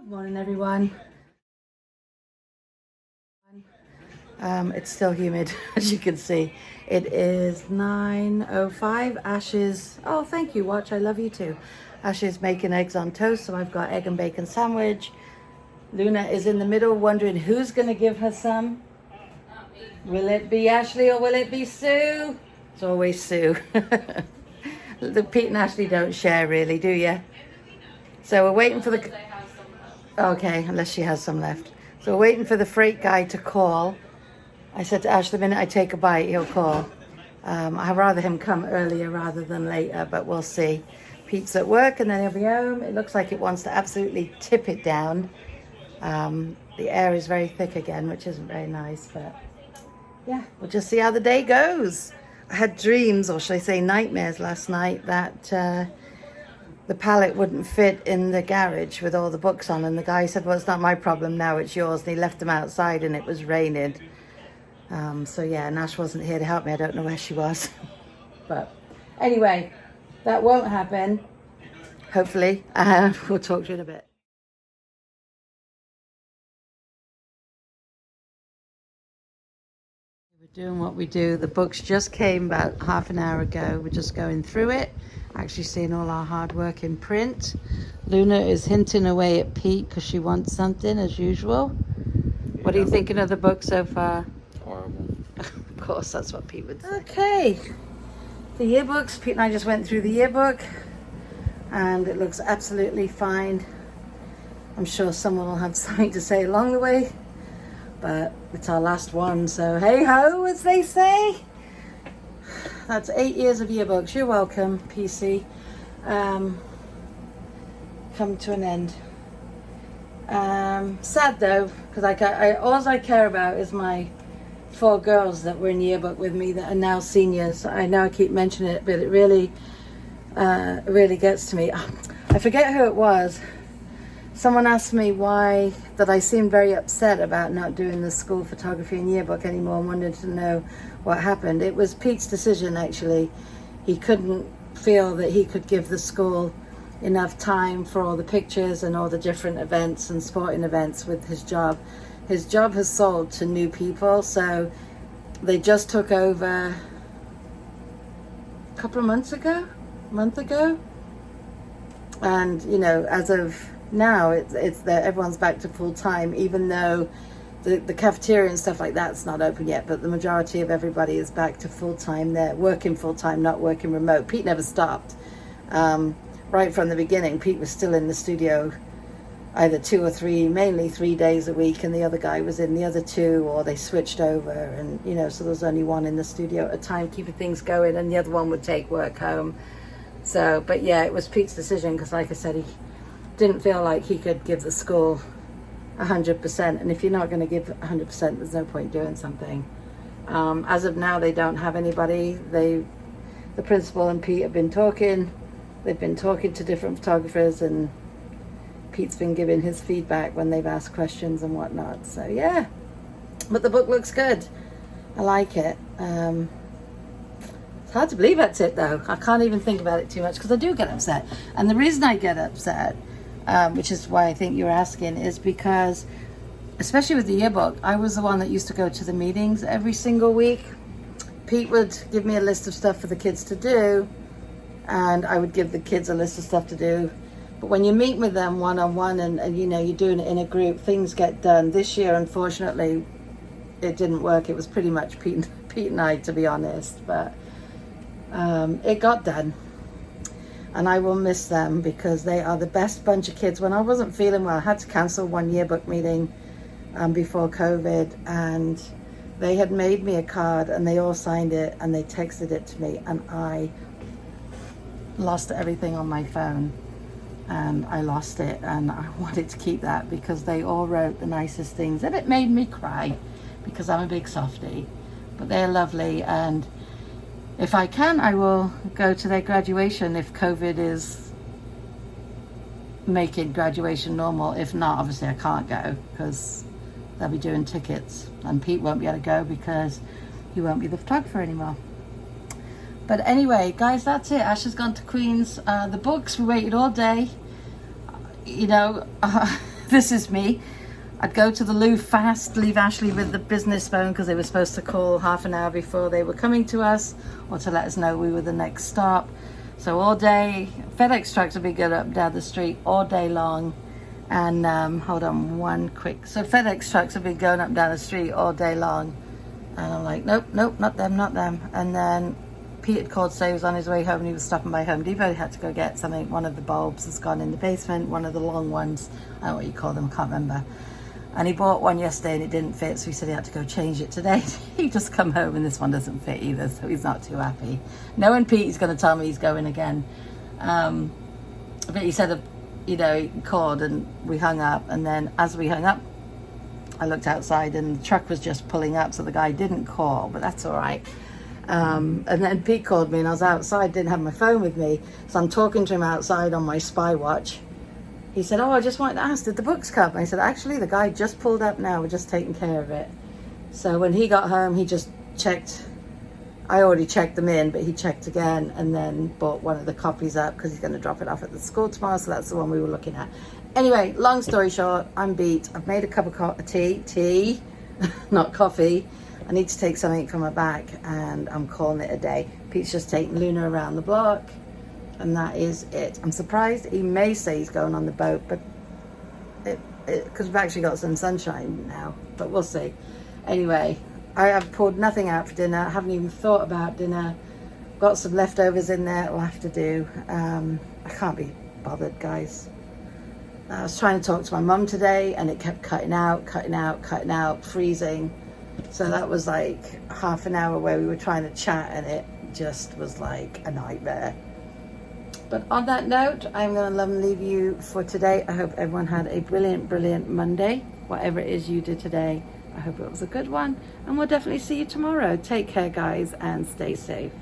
Good morning, everyone. It's still humid, as you can see. It is 9:05. Ash is, oh, thank you, Watch. I love you too. Ash is making eggs on toast, so I've got egg and bacon sandwich. Luna is in the middle, wondering who's going to give her some. Will it be Ashley or will it be Sue? It's always Sue. The Pete and Ashley don't share, really, do you? So we're waiting for the... Okay, unless she has some left. So we're waiting for the freight guy to call. I said to Ash, the minute I take a bite, he'll call. I'd rather him come earlier rather than later, but we'll see. Pete's at work and then he'll be home. It looks like it wants to absolutely tip it down. The air is very thick again, which isn't very nice, but yeah, we'll just see how the day goes. I had dreams, or should I say nightmares last night, that the pallet wouldn't fit in the garage with all the books on, and the guy said, well, it's not my problem now, it's yours, and he left them outside and it was raining. So yeah, Nash wasn't here to help me. I don't know where she was. But anyway, that won't happen, hopefully. We'll talk to you in a bit. We're doing what we do. The books just came about half an hour ago. We're just going through it, actually seeing all our hard work in print. Luna is hinting away at Pete because she wants something as usual. Yeah. What are you thinking of the book so far? Horrible. Of course, that's what Pete would say. Okay, the yearbooks. Pete and I just went through the yearbook and it looks absolutely fine. I'm sure someone will have something to say along the way, but it's our last one, so hey ho, as they say. That's 8 years of yearbooks. You're welcome, PC. Come to an end. Sad though, because all I care about is my 4 girls that were in yearbook with me that are now seniors. I know I keep mentioning it, but it really gets to me. I forget who it was. Someone asked me why that I seemed very upset about not doing the school photography and yearbook anymore and wanted to know what happened. It was Pete's decision, actually. He couldn't feel that he could give the school enough time for all the pictures and all the different events and sporting events with his job. His job has sold to new people, so they just took over a couple of months ago, a month ago. And, you know, as of now, it's that everyone's back to full time, even though the cafeteria and stuff like that's not open yet, but the majority of everybody is back to full time. They're working full time, not working remote. Pete never stopped. Right from the beginning, Pete was still in the studio either 2 or 3, mainly 3 days a week, and the other guy was in the other 2, or they switched over, and you know, so there was only one in the studio at a time keeping things going, and the other one would take work home. So, but yeah, it was Pete's decision, because like I said, he didn't feel like he could give the school 100%, and if you're not going to give 100%, there's no point doing something. As of now, they don't have anybody. The principal and Pete have been talking. They've been talking to different photographers, and Pete's been giving his feedback when they've asked questions and whatnot. So yeah, but the book looks good. I like it. It's hard to believe that's it though. I can't even think about it too much because I do get upset. And the reason I get upset, which is why I think you're asking, is because, especially with the yearbook, I was the one that used to go to the meetings every single week. Pete would give me a list of stuff for the kids to do, and I would give the kids a list of stuff to do. But when you meet with them one-on-one and you know, you're doing it in a group, things get done. This year, unfortunately, it didn't work. It was pretty much Pete and I, to be honest, but it got done. And I will miss them because they are the best bunch of kids. When I wasn't feeling well, I had to cancel one yearbook meeting before COVID, and they had made me a card and they all signed it and they texted it to me, and I lost everything on my phone. And I lost it, and I wanted to keep that because they all wrote the nicest things, and it made me cry because I'm a big softie. But they're lovely, and if I can, I will go to their graduation if COVID is making graduation normal. If not, obviously I can't go because they'll be doing tickets, and Pete won't be able to go because he won't be the photographer anymore. But anyway, guys, that's it. Ash has gone to Queens. The books, we waited all day. You know, this is me. I'd go to the loo fast, leave Ashley with the business phone because they were supposed to call half an hour before they were coming to us or to let us know we were the next stop. So all day, FedEx trucks would be going up down the street all day long. And hold on one quick. So FedEx trucks would be going up down the street all day long. And I'm like, nope, not them. And then Pete had called to say he was on his way home and he was stopping by Home Depot. He had to go get something. One of the bulbs has gone in the basement, one of the long ones. I don't know what you call them, can't remember. And he bought one yesterday and it didn't fit, so he said he had to go change it today. He just come home and this one doesn't fit either, so he's not too happy. Knowing Pete, he's going to tell me he's going again. But he said, he called and we hung up. And then as we hung up, I looked outside and the truck was just pulling up, so the guy didn't call, but that's all right. And then Pete called me and I was outside, didn't have my phone with me. So I'm talking to him outside on my spy watch. He said, oh, I just wanted to ask, did the books come? I said, actually, the guy just pulled up now. We're just taking care of it. So when he got home, he just checked. I already checked them in, but he checked again and then bought one of the copies up because he's going to drop it off at the school tomorrow. So that's the one we were looking at. Anyway, long story short, I'm beat. I've made a cup of tea, not coffee. I need to take something from my back and I'm calling it a day. Pete's just taking Luna around the block. And that is it. I'm surprised he may say he's going on the boat, but because we've actually got some sunshine now, but we'll see. Anyway, I have poured nothing out for dinner. I haven't even thought about dinner. Got some leftovers in there I'll have to do. I can't be bothered, guys. I was trying to talk to my mum today and it kept cutting out, freezing. So that was like half an hour where we were trying to chat and it just was like a nightmare. But on that note, I'm going to love and leave you for today. I hope everyone had a brilliant Monday. Whatever it is you did today, I hope it was a good one. And we'll definitely see you tomorrow. Take care, guys, and stay safe.